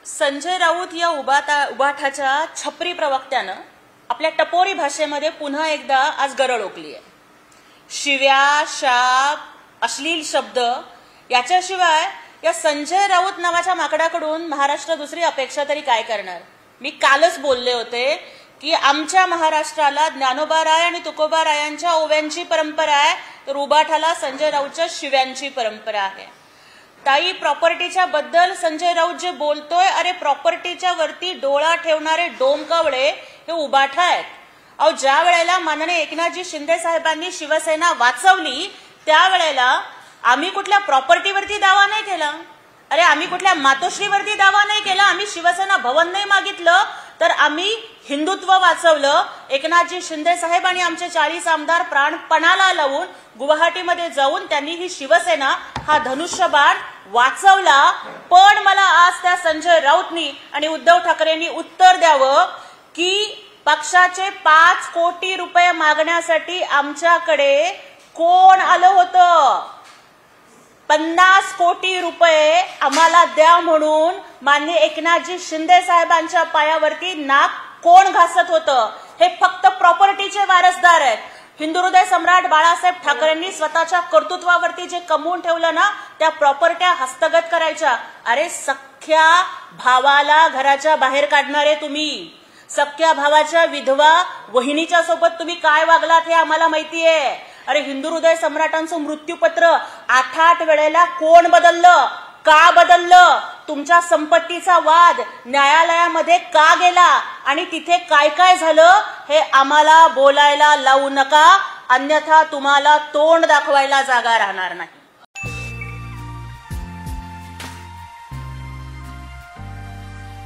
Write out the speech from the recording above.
संजय राऊत या उबाठाच्या छपरी प्रवक्त्यानं आपल्या टपोरी भाषेमध्ये पुन्हा एकदा आज गरळ ओकली आहे। शिव्या, शाप, अश्लील शब्द याच्याशिवाय या संजय राऊत नावाच्या माकडाकडून महाराष्ट्र दुसरी अपेक्षा तरी काय करणार। मी कालच बोलले होते की आमच्या महाराष्ट्राला ज्ञानोबाराय आणि तुकोबारायांच्या ओव्यांची परंपरा आहे, तर उबाठाला संजय राऊतच्या शिव्यांची परंपरा आहे। ताई, प्रॉपर्टीच्या बद्दल संजय राऊत जे बोलतोय, अरे प्रॉपर्टीच्या वरती डोळा ठेवणारे डोमकावळे हे उबाठा आहेत। अहो, ज्या वेळेला माननीय एकनाथजी शिंदे साहेबांनी शिवसेना वाचवली त्यावेळेला आम्ही कुठल्या प्रॉपर्टीवरती दावा नाही केला, अरे आम्ही कुठल्या मातोश्रीवरती दावा नाही केला, आम्ही शिवसेना भवन नाही मागितलं, तर आम्ही हिंदुत्व वाचवलं। एकनाथजी शिंदे साहेब आणि आमचे 40 आमदार प्राणपणाला लावून गुवाहाटीमध्ये जाऊन त्यांनी ही शिवसेना हा धनुष्यबाण वाचवला। पण मला आज त्या संजय राऊतनी आणि उद्धव ठाकरेंनी उत्तर द्यावं की पक्षाचे 5 कोटी रुपये मागण्यासाठी आमच्याकडे कोण आलं होतं। 50 कोटी रुपये आम्हाला द्या म्हणून माननीय एकनाथजी शिंदे साहेबांच्या पायावरती नाक कोण घासत होतं। हे फक्त प्रॉपर्टीचे वारसदार आहेत। हिंदू हृदय सम्राट बाळासाहेब ठाकरेंनी स्वतःच्या कर्तृत्वावरती जे कमवून ठेवलं ना, त्या प्रॉपर्ट्या हस्तगत करायच्या। अरे सख्या भावाला घराच्या बाहेर काढणारे तुम्ही, सख्या भावाच्या विधवा वहिनीच्या सोबत तुम्ही काय वागलात हे आम्हाला माहितीये। अरे हिंदू हृदय सम्राटांचं मृत्यूपत्र 8 वेळेला कोण बदललं, का बदललं, तुमच्या संपत्तीचा वाद न्यायालयामध्ये का गेला आणि तिथे काय काय झालं हे आम्हाला बोलायला लावू नका, अन्यथा तुम्हाला तोंड दाखवायला जागा राहणार नाही।